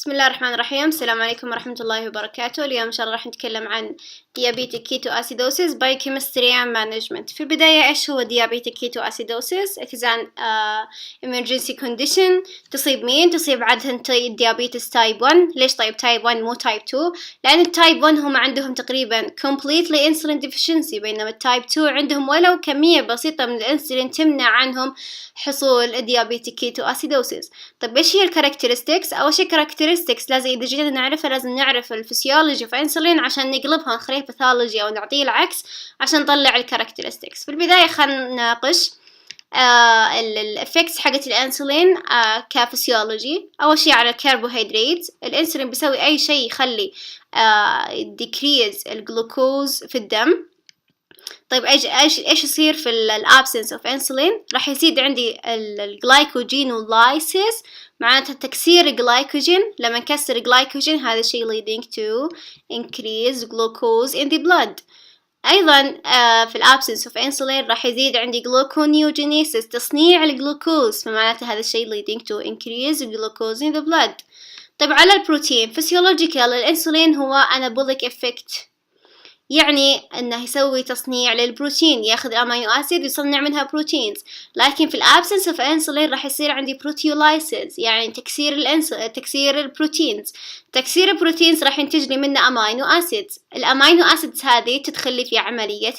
بسم الله الرحمن الرحيم. السلام عليكم ورحمة الله وبركاته. اليوم إن شاء الله راح نتكلم عن Diabetic ketoacidosis Biochemistry and Management. في البداية إيش هو Diabetic ketoacidosis؟ It is an emergency condition. تصيب مين؟ تصيب عادة diabetes type 1. ليش طيب type 1 مو type 2؟ لأن type 1 هم عندهم تقريبا completely insulin deficiency، بينما type 2 عندهم ولو كمية بسيطة من الانسولين تمنع عنهم حصول Diabetic ketoacidosis. طيب إيش هي الكاركترستكس؟ أول شيء كاركترستكس لازم إذا جينا نعرفها لازم نعرف الفسيولوجي في انسولين عشان نقلبها نخليه باثولوجي أو نعطيه العكس عشان نطلع الكاركترستكس. في البداية خلينا نناقش الافكتس حقت الانسولين كفسيولوجي. اول شيء على الكربوهيدرات، الانسولين بيسوي اي شيء يخلي decrease الجلوكوز في الدم. طيب ايش يصير في الابسنس اوف انسولين؟ راح يزيد عندي الجلايكوجينولايسيس، معناتها تكسير الجلايكوجين. لما نكسر الجلايكوجين هذا الشيء leading to increase glucose in the blood. أيضا في الابسنس اوف انسولين راح يزيد عندي gluconeogenesis، تصنيع الجلوكوز، فمعناته هذا الشيء leading to increase glucose in the blood. طيب على البروتين physiological الانسولين هو anabolic effect، يعني انه يسوي تصنيع للبروتين، ياخذ امينو اسيد ويصنع منها بروتينز. لكن في الابسنس اوف انسولين راح يصير عندي بروتيولايسيس، يعني تكسير البروتينز. تكسير البروتينز راح ينتج لي منه امينو اسيدز. الامينو اسيدز هذه تدخل لي في عمليه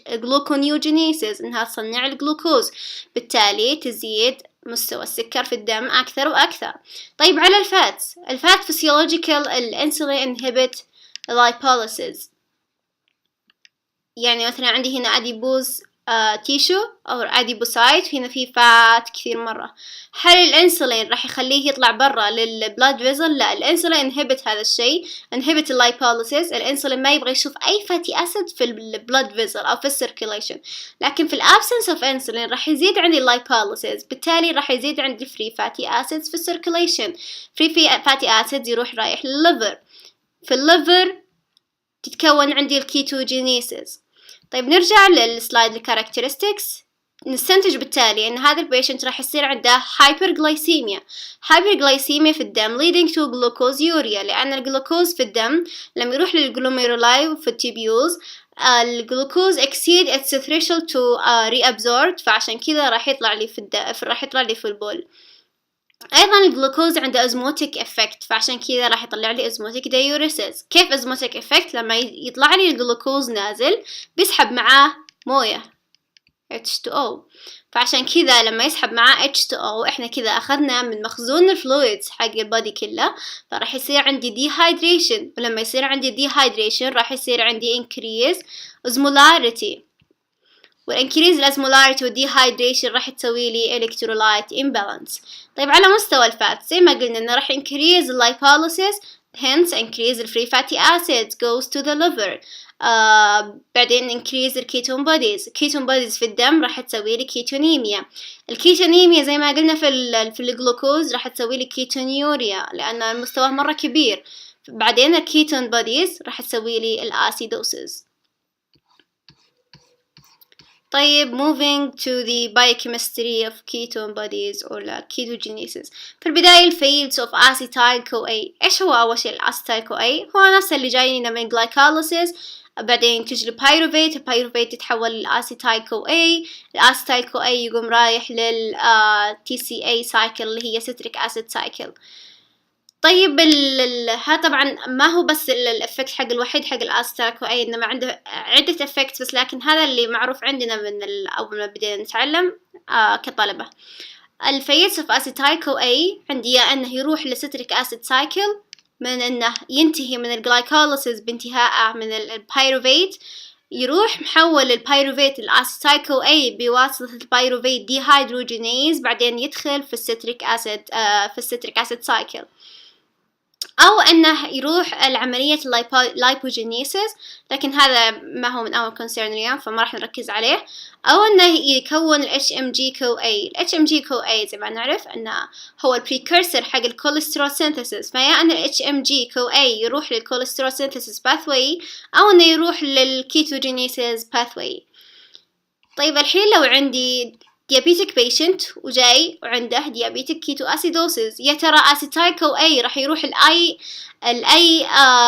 الجلوكونيوجينيسيس، انها تصنع الجلوكوز، بالتالي تزيد مستوى السكر في الدم اكثر واكثر. طيب على الفات فيسيولوجيكال الانسولين inhibit lipolysis، يعني مثلا عندي هنا أديبوز تيشو أو أديبوسايت، هنا في فات كثير مرة. هل الأنسولين راح يخليه يطلع برا للبلاد فيزل؟ لا، الأنسولين انهبت هذا الشيء، انهبت اللايبوليسيس. الأنسولين ما يبغى يشوف أي فاتي أسيد في البلاد فيزل أو في السيركيليشن. لكن في الابسنس اوف انسولين راح يزيد عندي اللايبوليسيس، بالتالي راح يزيد عندي فري فاتي أسيدز في السيركيليشن. فري فاتي أسيدز يروح رايح للليفر، في الليفر تتكون عندي الكيتوجينيسيس. طيب نرجع للسلايد الكاركترستكس، نستنتج بالتالي ان هذا البيشنت راح يصير عنده هايبرغلايسيميا في الدم leading to glucosuria، لان الجلوكوز في الدم لما يروح للجلوميرولاي وفي التيبيولز الجلوكوز exceed its threshold to reabsorb، فعشان كذا راح يطلع لي في البول. ايضا الجلوكوز عنده ازموتيك افكت، فعشان كذا راح يطلع لي ازموتيك دايوريسيس. كيف ازموتيك افكت؟ لما يطلع لي الجلوكوز نازل بيسحب معاه مويه H2O، فعشان كذا لما يسحب معاه H2O احنا كذا اخذنا من مخزون الفلويدز حق البادي كله، فراح يصير عندي dehydration، ولما يصير عندي dehydration راح يصير عندي increase osmolarity، والانكريز الاسمولاريتي والديهايدريشن راح تسوي لي الكترولايت امبالانس. طيب على مستوى الفات زي ما قلنا انه راح increase اللايبوليسيس، hence increase الفري فاتي acids goes to the liver. بعدين increase الكيتون بوديز. الكيتون بوديز في الدم راح تسوي لي كيتونيميا. الكيتونيميا زي ما قلنا في الجلوكوز راح تسوي لي كيتونيوريا لان المستوى مرة كبير. بعدين الكيتون بوديز راح تسوي لي الاسيدوسيس. طيب moving to the biochemistry of ketone bodies or ketogenesis. في البداية fields of acetyl-CoA. إيش هو أول شيء acetyl-CoA؟ هو نفس اللي جايين من glycolysis، بعدين تجي البيروفيت، البيروفيت تتحول للأسيتايل-CoA، الأسيتايل-CoA يقوم رايح TCA cycle اللي هي citric acid cycle. طيب ها طبعا ما هو بس الافكت حق الوحيد حق الاسيتايل-CoA، انما عنده عدة افكت بس، لكن هذا اللي معروف عندنا من اول ما بدينا نتعلم كطلبة. الفيتس اوف اسيتايل-CoA عندي يا انه يروح لستريك اسيد سايكل، من انه ينتهي من الجلايكوليسيس بانتهاءه من البيروفيت، يروح محول البيروفيت الاسيتايل-CoA بواسطة البيروفيت ديهايدروجينيز، بعدين يدخل في الستريك اسيد سايكل، أو أنه يروح العملية اللايبوجينيسيس، لكن هذا ما هو من أول كونسيرن اليوم فما راح نركز عليه. أو أنه يكون ال HMG-CoA. ال HMG-CoA زي ما نعرف أنه هو البريكورسر حق الكوليسترول سينثيسيس، فيا أن ال HMG-CoA يروح للكوليسترول سينثيسيس باثوي أو أنه يروح للكيتوجينيسيس باثوي. طيب الحين لو عندي diabetic patient وجاي وعنده diabetic ketoacidosis، يا ترى acetyl CoA راح يروح الأي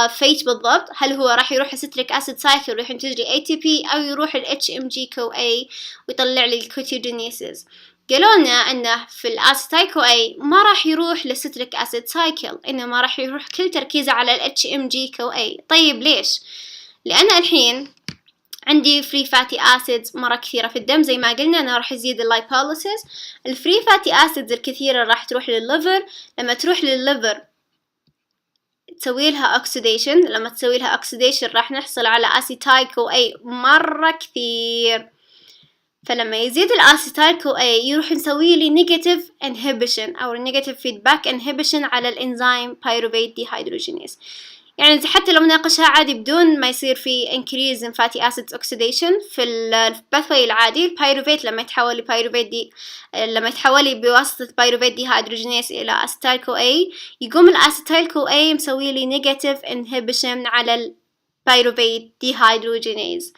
فيت بالضبط؟ هل هو راح يروح الستريك أسيد سايكل وراح ينتج لي ATP، أو يروح ال HMG CoA ويطلع لي الكيتوجينيسيس؟ قالوا لنا أنه في الأسيتايل CoA ما راح يروح للستريك أسيد سايكل، إنما راح يروح كل تركيزه على ال HMG CoA. طيب ليش؟ لأن الحين عندي فري فاتي اسيدز مرة كثيرة في الدم، زي ما قلنا انه راح يزيد اللايبوليسيس. الفري فاتي اسيدز الكثيرة راح تروح للليفر، لما تروح للليفر تسوي لها اوكسيديشن، لما تسوي لها اوكسيديشن راح نحصل على اسيتايل كو اي مرة كثير. فلما يزيد الاسيتايل كو اي يروح نسوي لي نيجاتيف انهبيشن او نيجاتيف فيدباك انهبيشن على الانزيم بايروفيت ديهيدروجينيز. يعني حتى لو ناقشها عادي بدون ما يصير في increase in fatty acids oxidation في الباثوي العادي، البايروفيت لما يتحول لبايروفيت دي، لما يتحول بواسطة بايروفيت دي هيدروجينيز إلى أسيتايل كو أي، يقوم الأسيتايل كو أي مسوي لي negative inhibition على البايروفيت دي هيدروجينيز،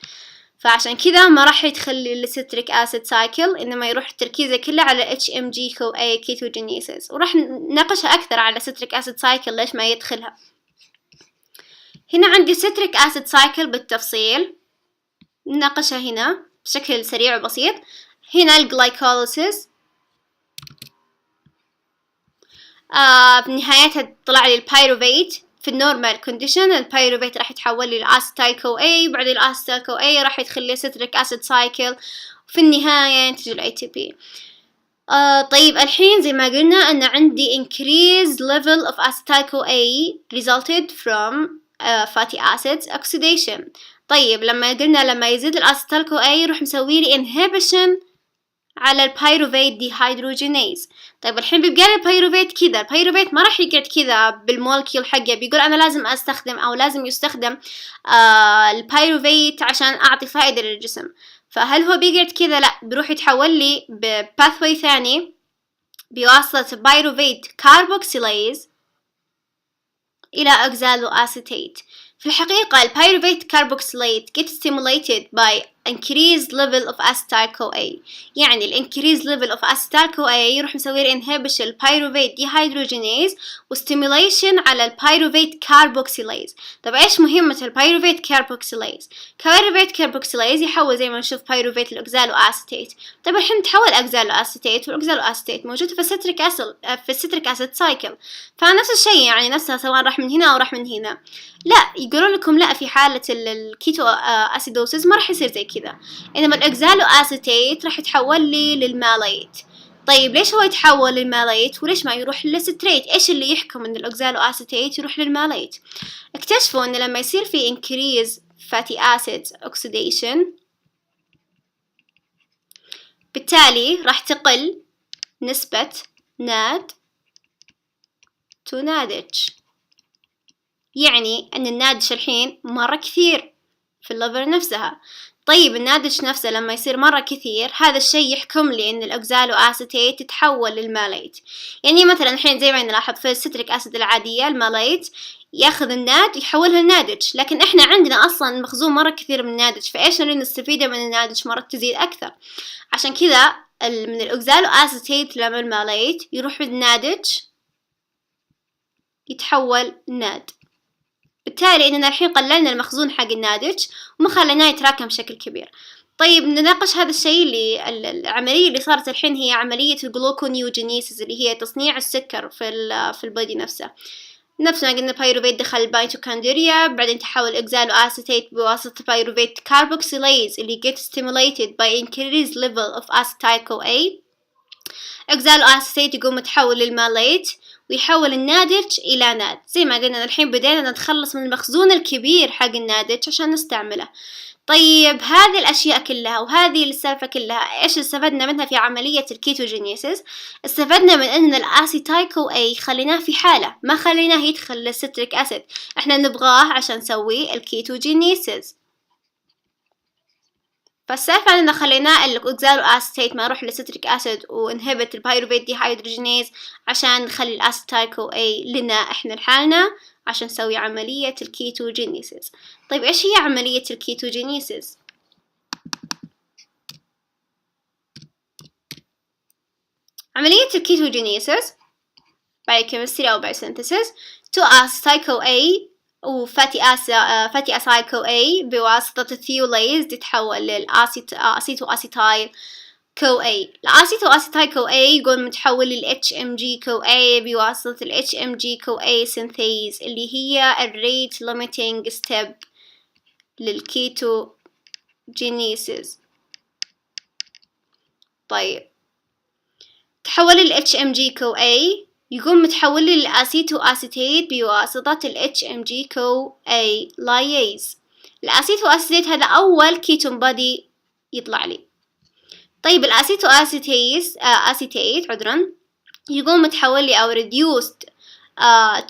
فعشان كذا ما راح يدخل الستريك أسيد سايكل، إنما يروح تركيزه كله على HMG CoA ketogenesis. وراح نناقشها أكثر على ستريك أسيد سايكل ليش ما يدخلها. هنا عندي citric acid cycle بالتفصيل، نناقشها هنا بشكل سريع وبسيط. هنا الجلايكوليسيس بنهايتها طلع لي البايروفيت في النورمال كونديشن، البايروفيت راح يتحول لي الاسيتايل كو اي، وبعدين الاسيتايل كو اي راح يدخل لي citric acid cycle، وفي النهاية ينتج ال ATP. طيب الحين زي ما قلنا أن عندي increased level of acetyl CoA resulted from fatty acids oxidation. طيب لما قلنا لما يزيد الأسيتايل CoA يروح مسوي لي inhibition على البايروفيت ديهيدروجينيز. طيب الحين بيبقى لي البايروفيت كذا، البايروفيت ما راح يقعد كذا بالمولكيول حقه، بيقول أنا لازم أستخدم أو لازم يستخدم البايروفيت عشان أعطي فائدة للجسم. فهل هو بيقعد كذا؟ لا، بيروح يتحول لي بباثوي ثاني بواسطة بايروفيت كاربوكسيليز إلى أوكزالو أسيتيت. في الحقيقة البايروفيت كاربوكسيليت get stimulated by increased level of acetyl CoA، يعني ال increased level of acetyl CoA يروح مسوي inhibition البايروفيت ديهيدروجينيز وستيميوليشن على البايروفيت كاربوكسيليز. طب إيش مهمة البايروفيت كاربوكسيليز؟ البايروفيت كاربوكسيليز يحول زي ما نشوف بايروفيت الأوكزالو أسيتيت. طب الحين تحول أوكزالو أسيتيت، والأوكزالو أسيتيت موجود في الستريك أسيد في الستريك أسيد سايكل، فنفس الشيء يعني نفسها سواء راح من هنا أو راح من هنا. لا، يقولون لكم لا، في حالة الكيتو أسيدوسيس ما راح يصير زي كذا، إنما الأوكزالو أسيتيت راح يتحول لي للماليت. طيب ليش هو يتحول للماليت وليش ما يروح للستريت؟ إيش اللي يحكم إن الأوكزالو أسيتيت يروح للماليت؟ اكتشفوا إن لما يصير في increase fatty acids oxidation بالتالي راح تقل نسبة ناد تو نادج، يعني أن النادج الحين مرة كثير في الليفر نفسها. طيب النادج نفسه لما يصير مرة كثير، هذا الشيء يحكم لي إن الأوكزالو أسيتيت تتحول للماليت. يعني مثلا الحين زي ما نلاحظ في الستريك أسيد العادية الماليت ياخذ الناد يحولها لنادج، لكن إحنا عندنا أصلا مخزون مرة كثير من النادج، فإيش اللي نستفيده من النادج مرة تزيد أكثر. عشان كذا من الأوكزالو أسيتيت لما الماليت يروح النادج يتحول ناد، بالتالي إننا الحين قللنا المخزون حق النادج وما خليناه يتراكم بشكل كبير. طيب نناقش هذا الشيء اللي العملية اللي صارت الحين هي عملية الجلوكونيوجينيسيس، اللي هي تصنيع السكر في البودي نفسه. نفس ما قلنا بايروفيت دخل البيتوكوندريا، بعدين تحول أوكزالو أسيتيت بواسطة بايروفيت كاربوكسيليز اللي get stimulated by increased level of acetyl CoA. أوكزالو أسيتيت يقوم يتحول للماليت ويحول النادج إلى ناد. زي ما قلنا الحين بدينا نتخلص من المخزون الكبير حق النادج عشان نستعمله. طيب هذه الأشياء كلها وهذه السالفة كلها إيش استفدنا منها في عملية الكيتوجينيسيس؟ استفدنا من أن الأسيتايل CoA خليناه في حالة، ما خليناه يدخل للستريك أسيد، إحنا نبغاه عشان نسوي الكيتوجينيسيس. فالسالفة إننا خليناه الأوكزالو أسيتيت ما يروح للستريك أسيد وانهبت البايروفيت ديهيدروجينيز عشان نخلي الأسيتايل CoA لنا إحنا لحالنا عشان نسوي عملية الكيتوجينيسيس. طيب إيش هي عملية الكيتوجينيسيس؟ عملية الكيتوجينيسيس بايوكيمستري أو بايوسينثيسيس تو أسيتايل CoA وفاتي أسايل CoA بواسطة الثيوليز تتحول للأسيتو أسيتايل CoA. الأسيتو أسيتايل CoA يقول متحول لل HMG CoA بواسطة ال HMG CoA synthase اللي هي الريت limiting step للكيتوجينيسيس. طيب تحول ال HMG CoA يقوم متحول للأسيتو أسيتيت بواسطة ال HMG CoA lyase. الأسيتو أسيتيت هذا أول كيتون بادي يطلع لي. طيب الأسيتو أسيتيت يقوم متحول لي أو reduced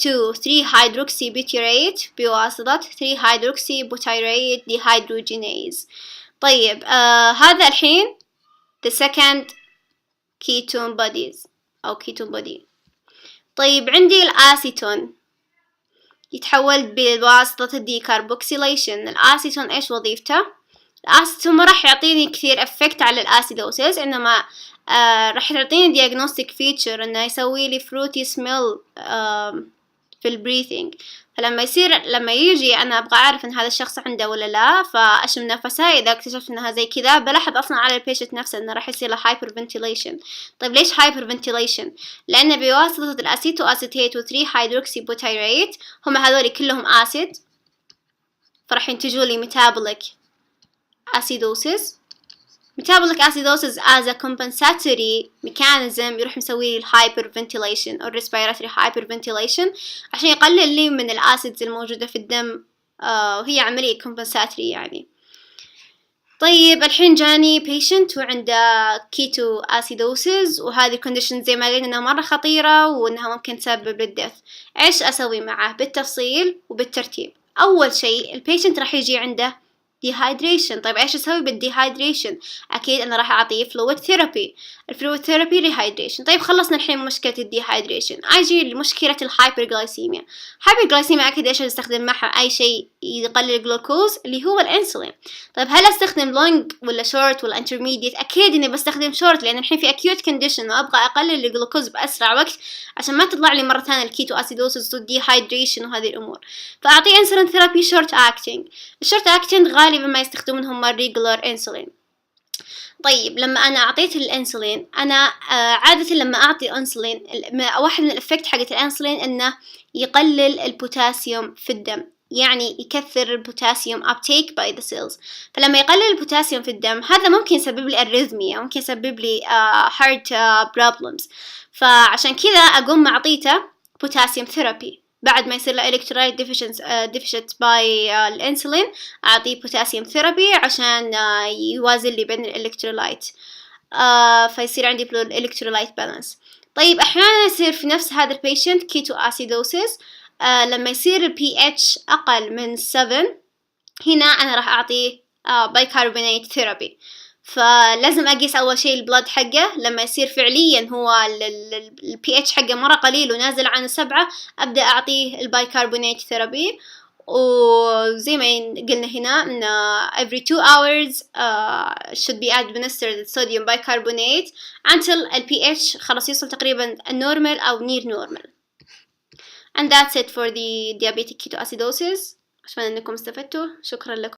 to 3-hydroxybutyrate بواسطة 3-hydroxybutyrate dehydrogenase. طيب هذا الحين the second ketone bodies أو ketone body. طيب عندي الأسيتون يتحول بواسطة الديكاربوكسيليشن. الأسيتون إيش وظيفته؟ الأسيتون ما راح يعطيني كثير إفكت على الأسيدوسيس، إنما راح يعطيني diagnostic feature إنه يسوي لي fruity smell في البريثنج. لما يجي أنا أبغى أعرف إن هذا الشخص عنده ولا لا، فأشم نفسه. إذا اكتشفت إنها زي كذا بلاحظ أصلا على البيشنت نفسه إنه راح يصير له hyperventilation. طيب ليش hyperventilation؟ لأن بواسطة الأسيتو أسيتيت و 3-hydroxybutyrate هم هذول كلهم أسيد، فراح ينتجوا لي metabolic acidosis. metabolic acidosis as a compensatory mechanism يروح مسوي لي hyperventilation or respiratory hyperventilation عشان يقلل لي من الأسيدز الموجودة في الدم، وهي عملية compensatory يعني. طيب الحين جاني patient وعنده ketoacidosis، وهذه condition زي ما قلنا إنها مرة خطيرة وإنها ممكن تسبب للدث. إيش أسوي معه بالتفصيل وبالترتيب؟ أول شيء البيشنت راح يجي عنده dehydration. طيب إيش أسوي بالdehydration؟ أكيد أنا راح أعطيه fluid therapy. الفلويد ثيرابي rehydration. طيب خلصنا الحين مشكلة الديهايدريشن، أجي لمشكلة الهايبرغلايسيميا. الهايبرغلايسيميا أكيد إيش أستخدم معها؟ أي شيء يقلل الجلوكوز اللي هو الأنسولين. طيب هل أستخدم لونج ولا شورت ولا انترميديت؟ أكيد إني بستخدم شورت، لأن الحين في acute condition وأبغى أقلل الجلوكوز بأسرع وقت عشان ما تطلع لي مرة ثانية الكيتو أسيدوسيس والديهايدريشن وهذه الأمور. فأعطيه انسولين ثيرابي شورت أكتنج. الشورت أكتنج غالبا ما يستخدمونهم الريجولار انسولين. طيب لما أنا أعطيت الأنسولين، أنا عادة لما أعطي أنسولين واحد من الإفكت حقت الأنسولين إنه يقلل البوتاسيوم في الدم، يعني يكثر البوتاسيوم uptake by the cells. فلما يقلل البوتاسيوم في الدم هذا ممكن يسبب لي أريثميا، ممكن يسبب لي heart problems. فعشان كذا أقوم معطيته بوتاسيوم ثيرابي بعد ما يصير له electrolyte deficient by الانسولين. أعطيه بوتاسيوم ثيرابي عشان يوازن لي بين الإلكترولايت، فيصير عندي الإلكترولايت بالانس. طيب أحيانا يصير في نفس هذا البيشنت كيتو أسيدوسيس، لما يصير ال pH أقل من 7 هنا أنا راح أعطيه بايكربونات ثيرابي. فلازم أقيس أول شيء البلد حقه، لما يصير فعليا هو ال pH حقه مرة قليل ونازل عن 7 أبدأ أعطيه البايكربونات ثيرابي. وزي ما قلنا هنا إن every 2 hours should be administered sodium bicarbonate until ال pH خلاص يوصل تقريبا normal أو near normal. And that's it for the diabetic ketoacidosis. أتمنى أنكم استفدتوا. شكرا لكم.